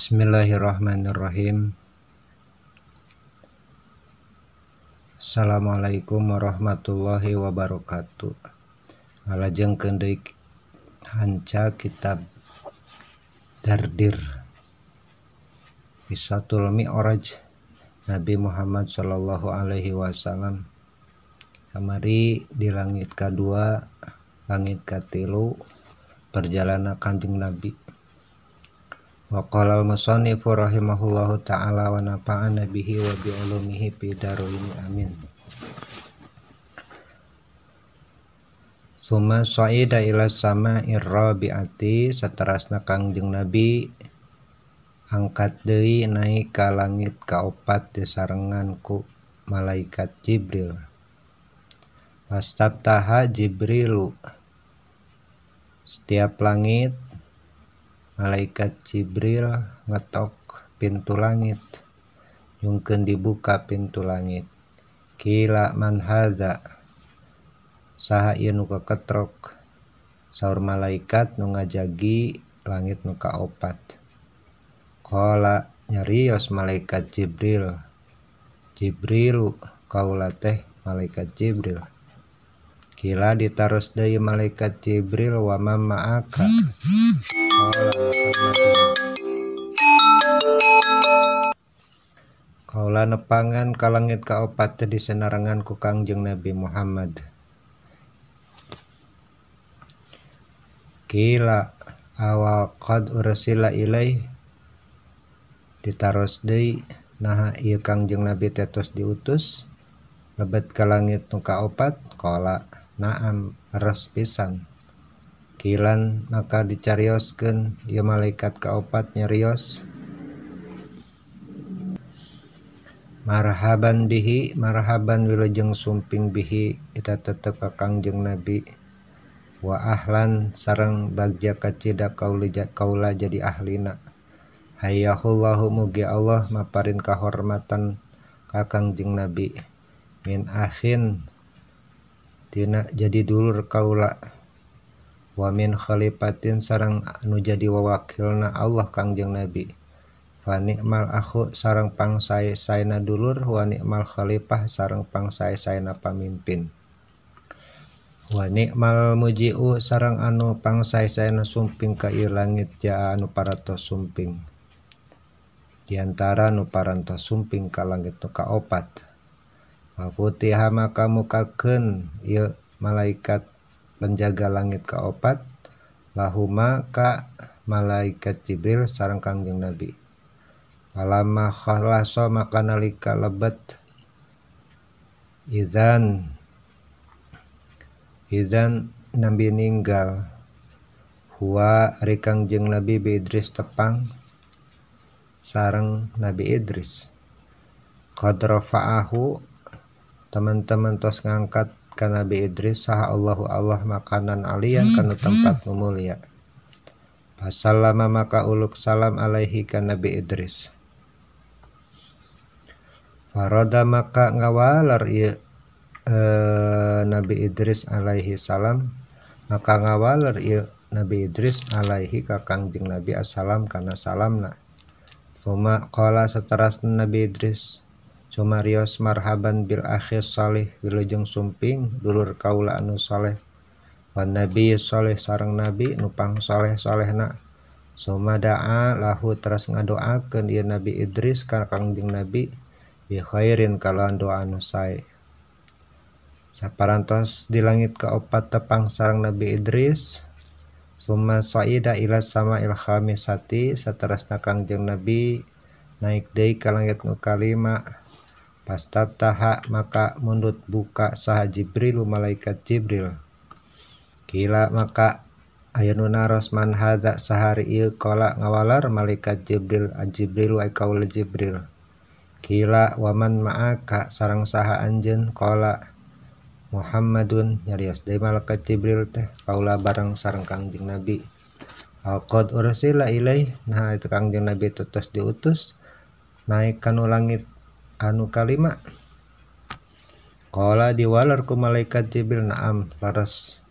Bismillahirrahmanirrahim. Assalamualaikum warahmatullahi wabarakatuh. Ngalajengkeun deui hanca kitab Dardir Qisatul Mi'raj Nabi Muhammad sallallahu alaihi wasallam. Kamari di langit kedua, langit katilu, perjalanan Kanjeng Nabi. Wa qala al-musannifu rahimahullahu ta'ala wa nafa'ana bihi wa bi ulumihi fi darain amin. Summa sa'ida ila sama'ir rabi'ati, saterasna Kangjeng Nabi angkat deui naik ka langit kaopat disarengan ku malaikat Jibril. Fastabtaha Jibrilu, setiap langit malaikat Jibril ngetok pintu langit, nyungkeun dibuka pintu langit. Kila man hadza, saha ieu nu kaketrok? Saur malaikat nu ngajagi langit nu kaopat. Qala, nyarios malaikat Jibril, Jibrilu kaula teh malaikat Jibril. Kila ditaros deui malaikat Jibril, wa ma ma'aka? Kaula nepangan ka langit kaopat teh disenarangan ku Kangjeng Nabi Muhammad. Kila awa qad ursila ilaih, ditaros deui naha ieu Kangjeng Nabi teh tos diutus lebet ka langit nu kaopat? Qala, naam, res pisan. Kilan maka dicarioskeun ieu malaikat kaopat nyarios, marhaban bihi, marhaban wilujeng sumping bihi eta tetep ka Kangjeng Nabi. Wa ahlan, sareng bagja kacida kaula jadi ahlina. Hayyahullahu, mugi Allah maparin kahormatan ka Kangjeng Nabi. Min akhin, dina jadi dulur kaula. Wa min khalifatin, sareng anu jadi wawakilna Allah Kangjeng Nabi. Fa ni'mal akhu, sareng pangsae-saena dulur, wa ni'mal khalifah, sareng pangsae-saena pamimpin. Wa ni'mal muji'u, sareng anu pangsae-saena sumping ka ieu langit, jaa anu parantos sumping. Di antara anu parantos sumping ka langit nu kaopat. Wa futiha, maka mukakeun ieu malaikat penjaga langit kaopat lahuma ka malaikat Jibril sareng Kangjeng Nabi. Falamma khalasa, maka nalika lebet idzan Nabi ninggal huwa ari Kangjeng Nabi bi Idris tepang sareng Nabi Idris. Qad rafa'ahu, teman-teman tos ngangkat ka Nabi Idris saha Allahu Allah makanan alian kana tempat nu mulia. Pasallama, maka uluk salam alaihi ka Nabi Idris. Farada, maka ngawalar ieu Nabi Idris alaihi salam, maka ngawalar ieu Nabi Idris alaihi ka Kangjeng Nabi assalam kana salamna. Suma qala, saterasna Nabi Idris sumarios, marhaban bil akhis salih, wilujeng sumping dulur kaula anu saleh. Wan nabi saleh, sareng nabi nu pang saleh-salehna. Suma da'a lahu, teras ngadoakeun ieu Nabi Idris ka Kangjeng Nabi bi khairin, kalawan doa anu sae. Saparantos di langit kaopat tepang sareng Nabi Idris, summa sa'ida ila sama'il khamisati, saterasna Kangjeng Nabi naik deui ka langit nu kalima. Pastabtaha, maka mundut buka saha Jibrilu, malaikat Jibril. Kila, maka aya nu naros man hadza, sahari ieu? Qala, ngawalar malaikat Jibril, Jibrilu ay kaula Jibril. Kila, waman ma'aka, sareng saha anjeun? Qala, Muhammadun, nyarios deui malaikat Jibril teh kaula bareng sareng Kangjeng Nabi. Qad ursila ilaih, nah itu Kangjeng Nabi tos diutus naik kanu langit anu kalima. Qala, diwalar ku malaikat Jibril, naam, laras.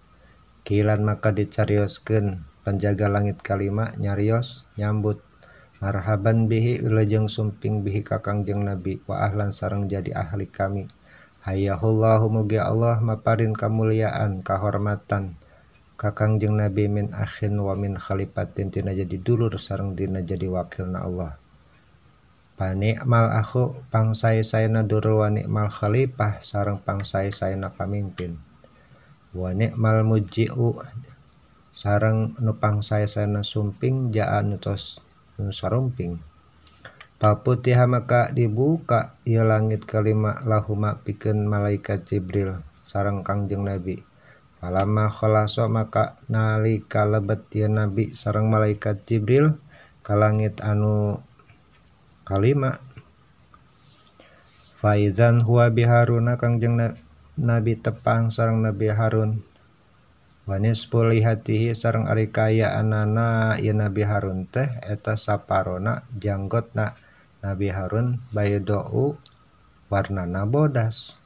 Kilan, maka dicarioskeun penjaga langit kalima nyarios nyambut marhaban bihi wilujeng sumping bihi ka Kangjeng Nabi wa ahlan sareng jadi ahli kami. Hayyahullahu mugi Allah maparin kamuliaan kahormatan ka Kangjeng Nabi min akhin wa min khalifatin tina jadi dulur sareng dina jadi wakilna Allah. Panikmal aku pangsai-saena dulur wa nikmal khalifah sareng pangsai-saena pamimpin. Wa nikmal muji'u sareng nu pangsai-saena sumping jaan tos nu sarumping. Paputiha maka dibuka ieu langit kalima lahuma pikeun malaikat Jibril sareng Kangjeng Nabi. Falamma khalaso maka nalika lebet ieu Nabi sareng malaikat Jibril ka langit anu kalima. Faizan huwa biharuna Kangjeng Nabi tepang sareng Nabi Harun. Wa nisfu lihatihi sareng ari kaya anana ieu Nabi Harun teh eta saparona janggotna Nabi Harun baydau warnana bodas.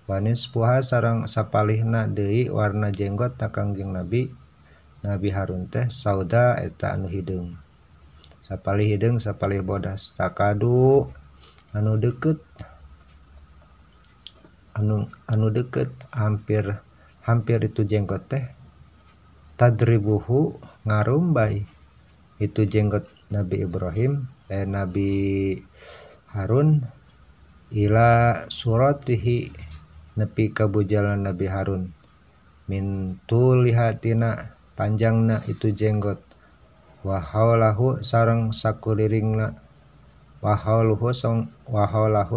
Wa nisfuha sareng sapalihna deui warna jenggotna Kangjeng Nabi Harun teh sauda eta anu hideung. Sapalih hideung sapalih bodas. Takadu anu deukeut hampir itu jenggot teh tadribuhu ngarumbay itu jenggot Nabi Ibrahim Nabi Harun ila suratihi nepi ka bujalan Nabi Harun min tulihatina panjangna itu jenggot wa haulahu sareng sakulilingna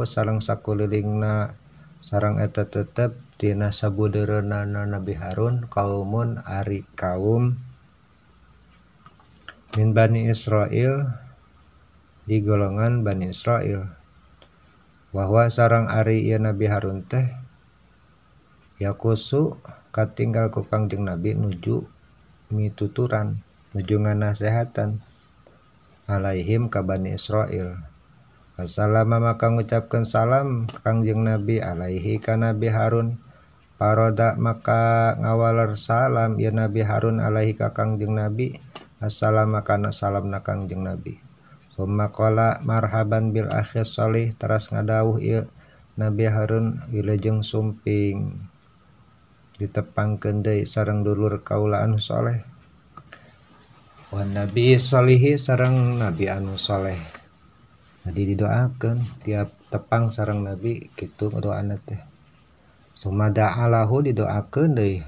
sareng sakulilingna sareng eta tetep tina sabudeureunana Nabi Harun kaumun ari kaum min Bani Israil di golongan Bani Israil. Wahwa sareng ari ieu Nabi Harun teh yakusu katinggal ku Kangjeng Nabi nuju mituturan nuju nganasehatan alaihim ka Bani Israil. Assalamu maka ngucapkeun salam Kangjeng Nabi alaihi ka Nabi Harun. Paroda maka ngawaler salam ieu Nabi Harun alaihi ka Kangjeng Nabi. Assalamu kana salamna Kangjeng Nabi. Summa qala marhaban bil akhi sholih teras ngadawuh ieu Nabi Harun wilujeng sumping ditepangkeun deui sareng dulur kaula anu soleh. Wa nabi sholihi sareng nabi anu soleh. Jadi didoakeun tiap tepang sareng nabi kitu doana teh. Sumada alahu didoakeun deui.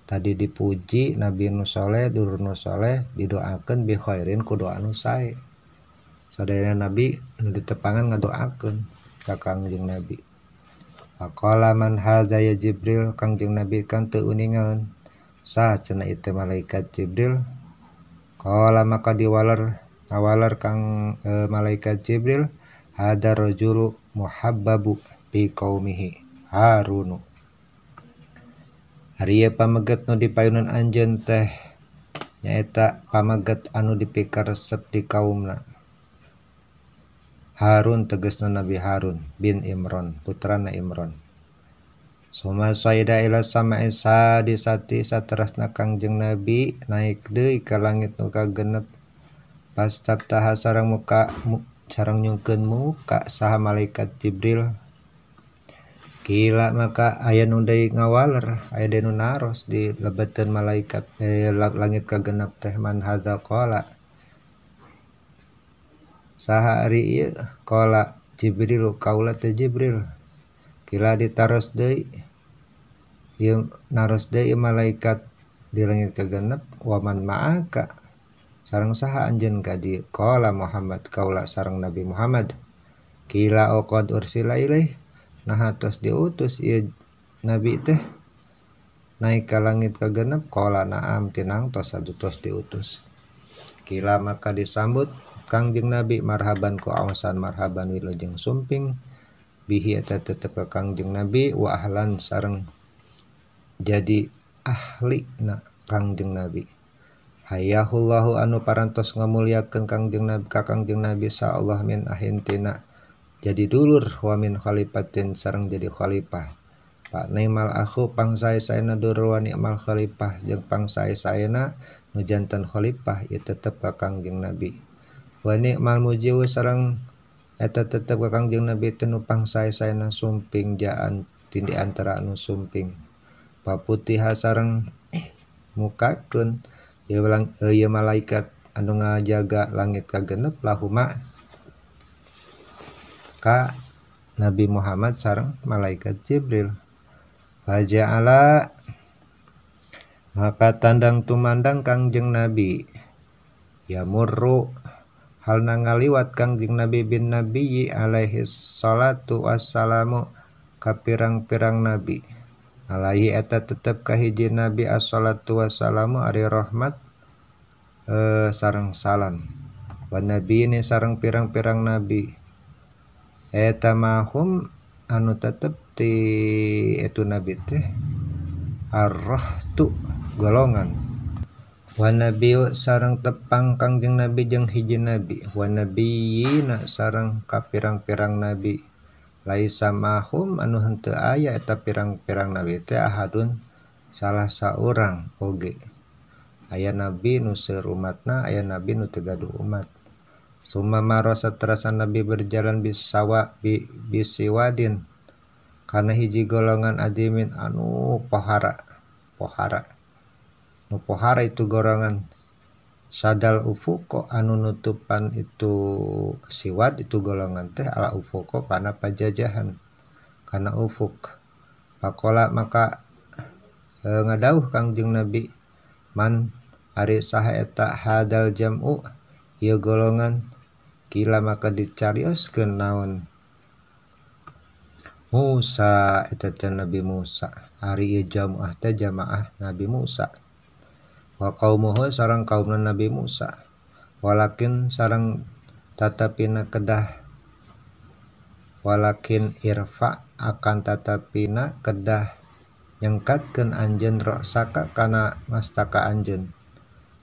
Tadi dipuji nabi nu soleh, dulur nu soleh didoakeun bi khairin ku doa nu sae. Sadayana nabi nu ditepangan ngadoakeun ka Kangjeng Nabi. Faqala man hadza ya Jibril Kangjeng Nabi kan teu uningan sa cenah ieu malaikat Jibril. Qala maka ngawaler kang malaikat Jibril hada rajulu muhabbabu fi qaumihi Harunu. Ari ieu pameget nu dipayunan anjeun teh nyaeta pameget anu dipikaresep di kaumna. Harun tegasna Nabi Harun bin Imran putrana Imran. Suma saida ila sama'i sadisati saterasna Kangjeng Nabi naik deui ka langit nu kagenep. Pastaftaha sareng nyungkeun muka saha malaikat Jibril. Kila maka aya nu deui ngawaler aya deui nu naros di lebeteun malaikat langit kagenep teh man hadza qala saha ari ieu qala Jibril kaula teh Jibril. Kila ditaros deui ieu naros deui malaikat di langit kagenep waman ma'aka sareng saha anjeun ka dieu qala Muhammad kaula sareng Nabi Muhammad. Kila qad ursila ilaih nah tos diutus ieu nabi teh naik ka langit kagenep qala na'am tinang tos tos diutus. Kila maka disambut Kangjeng Nabi marhaban ku awasan marhaban wilujeng sumping bihi eta tetep ka Kangjeng Nabi wa ahlan sareng jadi ahli na Kangjeng Nabi. Hayyahullahu anu parantos ngamuliakeun Kangjeng Nabi ka Kangjeng Nabi sa Allah min ahintina jadi dulur wa min khalifatin sareng jadi khalifah. Pak ni'mal akhu pangsae-saena dulur wa ni'mal khalifah jeung pangsae-saena nu janten khalifah ieu tetep ka Kangjeng Nabi. wa ni'mal mujiu sareng eta tetep ka Kangjeng Nabi teh nu pangsae-saena sumping jaan tindi antara anu sumping paputiha sareng mukakeun ieu malaikat anu ngajaga langit kagenep lahuma ka Nabi Muhammad sareng malaikat Jibril. Faja'ala maka tandang tumandang Kangjeng Nabi yamurru halna ngaliwat Kangjeng Nabi bin Nabiyyi alaihi salatu wassalamu ka pirang-pirang nabi alaihi eta tetep ka hiji nabi assalatu wassalamu ari rahmat sareng salam wa nabi ini sareng pirang-pirang nabi eta mahum anu tetep ti itu nabi teh ar-rahtu golongan wa nabiyu sareng tepang Kangjeng Nabi jeung hiji nabi wa nabiyina sareng ka pirang-pirang nabi laisa mahum anu henteu aya eta pirang-pirang nabi teh ahadun salah saurang oge aya nabi nu seueur umatna aya nabi nu teu gaduh umat summa maro saterasa nabi berjalan bisiwadin kana hiji golongan adimin anu pohara nu pohara itu golongan sadal ufuko anu nutupan itu siwad itu golongan teh ala ufuko kana pajajahan kana ufuk pakola maka ngadauh Kangjeng Nabi man ari saha eta hadal jam'u ieu golongan kila maka dicarioskeun naon Musa eta teh Nabi Musa ari ieu jamaah teh jamaah Nabi Musa wa qaumuhu sareng kaumna Nabi Musa walakin sareng tatapina kedah walakin irfa akan tatapina kedah nyengkatkeun anjeun rosaka kana mastaka anjeun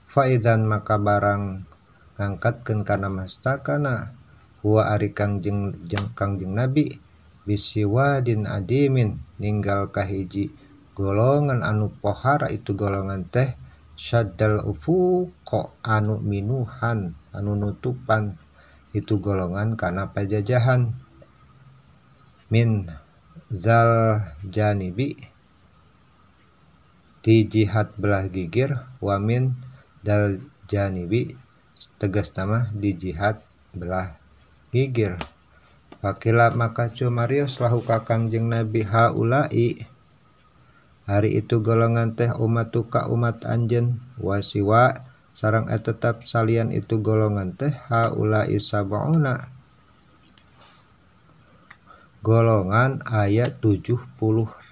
faidan maka barang ngangkatkeun kana mastakana huwa ari Kangjeng Nabi bisiwadin adimin ninggal kahiji golongan anu pohara itu golongan teh syaddal ufuqo anu minuhan anu nutupan itu golongan kana pajajahan min zal janibi di jihad belah gigir wa min dal janibi tegas nama di jihad belah gigir fakila maka cumarios lahu ka Kangjeng Nabi haulai hari itu golongan teh umatuka umat anjeun wasiwa sareng tetap salian itu golongan teh haulai sab'una golongan ayat 70.000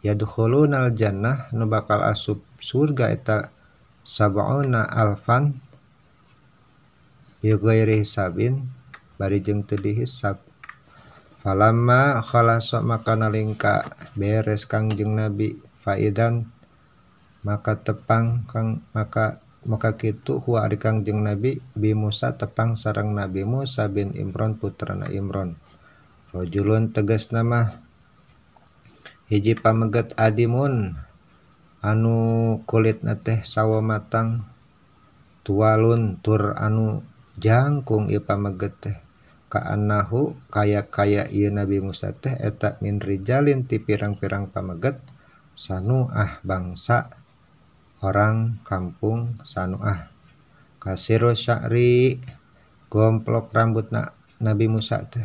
yadkhulunal jannah nu bakal asup surga eta sab'una alfan bi ghairi hisabin bari jeung teu dihisab falamma khalasa maka nalingka beres Kangjeng Nabi faidan maka tepang maka kitu huwa ari Kangjeng Nabi bi Musa tepang sareng Nabi Musa bin Imran putrana Imran rajulun tegas nama hiji pameget adimun anu kulitna teh sawo matang tualun tur anu jangkung ieu pameget teh kaannahu kaya ieu Nabi Musa teh eta min rijalin ti pirang-pirang pameget sanuah bangsa orang kampung sanuah kasiru sya'ri gomplok rambutna Nabi Musa teh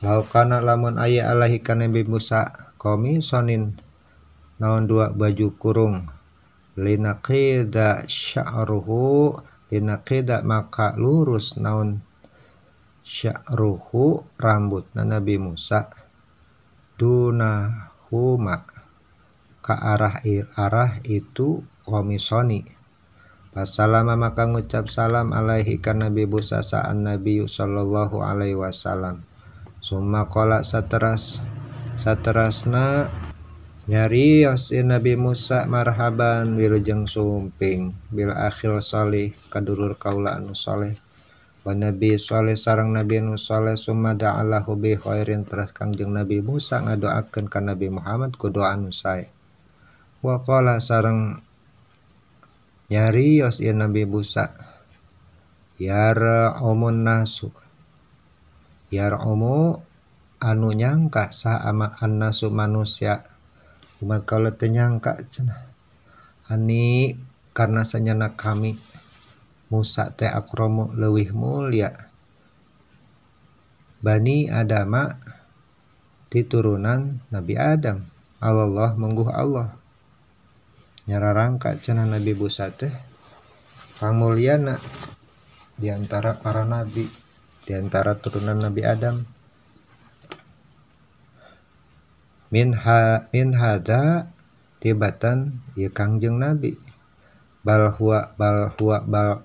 laukana lamun aya alaihi ka Nabi Musa komisonin naon dua baju kurung linaqida sya'ruhu linaqida maka lurus naon sya'ruhu rambutna Nabi Musa dunahuma ka arah itu komisoni pasalama maka ngucap salam alaihi ka Nabi Musa sa'an Nabi sallallahu alaihi wasallam summa qala saterasna nyarios Nabi Musa marhaban wilujeng sumping bil akhir salih kadulur kaula anu saleh wa nabi saleh sareng nabi anu saleh summa da'alahu bi khairin teras Kangjeng Nabi Musa ngadoakeun ka Nabi Muhammad ku doa anu sae wa qala sareng nyarios ieu Nabi Musa yar'umun nasu yar'umu anu nyangka sa ama annasu manusia umat kaula teh nyangka cenah ani karena sanyana kami Musa teh akramu leuwih mulia Bani Adama diturunan Nabi Adam Allah mengguh Allah nyararangka cenah Nabi Musa teh pamuliana diantara para nabi diantara turunan Nabi Adam min hada tibatan ieu Kangjeng Nabi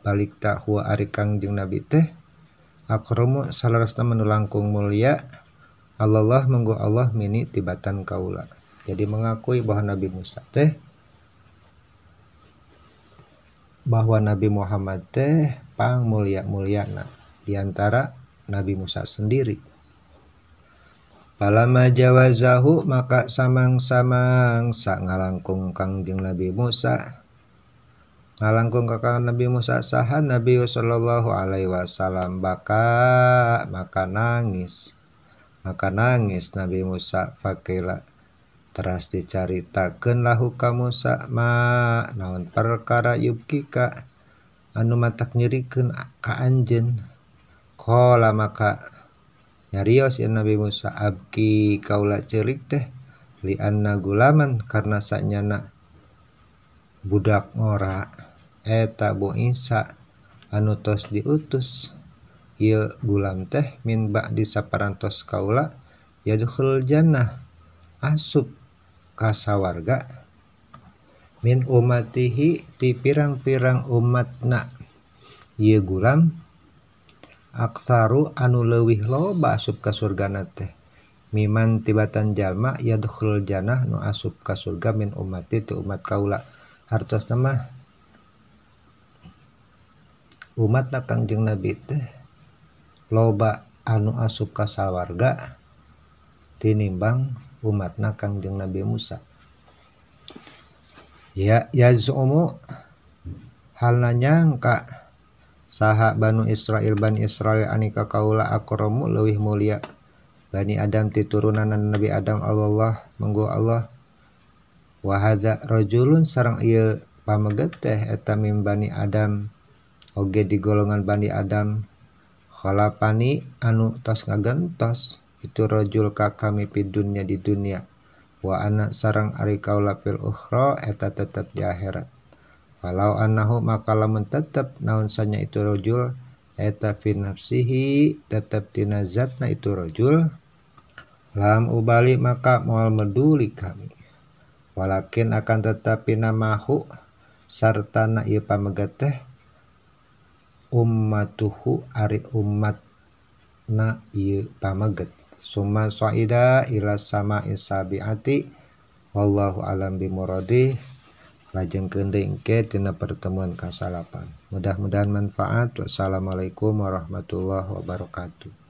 balikta huwa ari Kangjeng Nabi teh akramu salarasna manu langkung mulia Allah mengguh Allah mini tibatan kaula. Jadi mengakui bahwa Nabi Musa teh bahwa Nabi Muhammad teh pang mulia-muliana diantara Nabi Musa sendiri. Palama jawazahu maka samang-samang ngalangkung Kangjeng Nabi Musa ngalangkung ka Nabi Musa saha Nabi sallallahu alaihi wasallam baka maka nangis Nabi Musa fakila teras dicaritakeun lahu ka Musa ma naon perkara yubkika anu matak nyerikeun ka anjeun qala maka nyarios ya Nabi Musa abki kaula ceurik teh li anna gulaman karna sanyana budak ngora eta Bu Isa anu tos diutus ieu gulam teh min ba'di saparantos kaula yadkhul jannah asup ka sawarga min umatihi ti pirang-pirang umatna ieu gulam aksaru anu leuwih loba asup ka surgana teh miman tibatan jalma yadkhul jannah nu asup ka surga min umati tu umat kaula hartosna mah umatna Kangjeng Nabi teh loba anu asup ka sawarga tinimbang umatna Kangjeng Nabi Musa. Ya yazumu halna nyangka saha Bani Israil anika kaula akramu leuwih mulia Bani Adam ti turunan Nabi Adam Allah mengguh Allah wa hadza rajulun sareng ieu pameget teh eta min Bani Adam oge di golongan Bani Adam khalapani anu tos ngagentos itu rajul ka kami di dunia wa ana sareng ari kaula fil ukhra eta tetep di akhirat walau annahu maka lamun tetep naon sanya itu rajul eta fi nafsihi tetep dina zatna itu rajul lam ubali maka moal meduli kami walakin akan tetapi namahu sartana ieu pameget teh ummatuhu ari umatna ieu pameget summa saida ila sama'i sabiati wallahu alam bimuradi lajengkeun deui engke tina pertemuan ka-8 mudah-mudahan manfaat wassalamualaikum warahmatullahi wabarakatuh.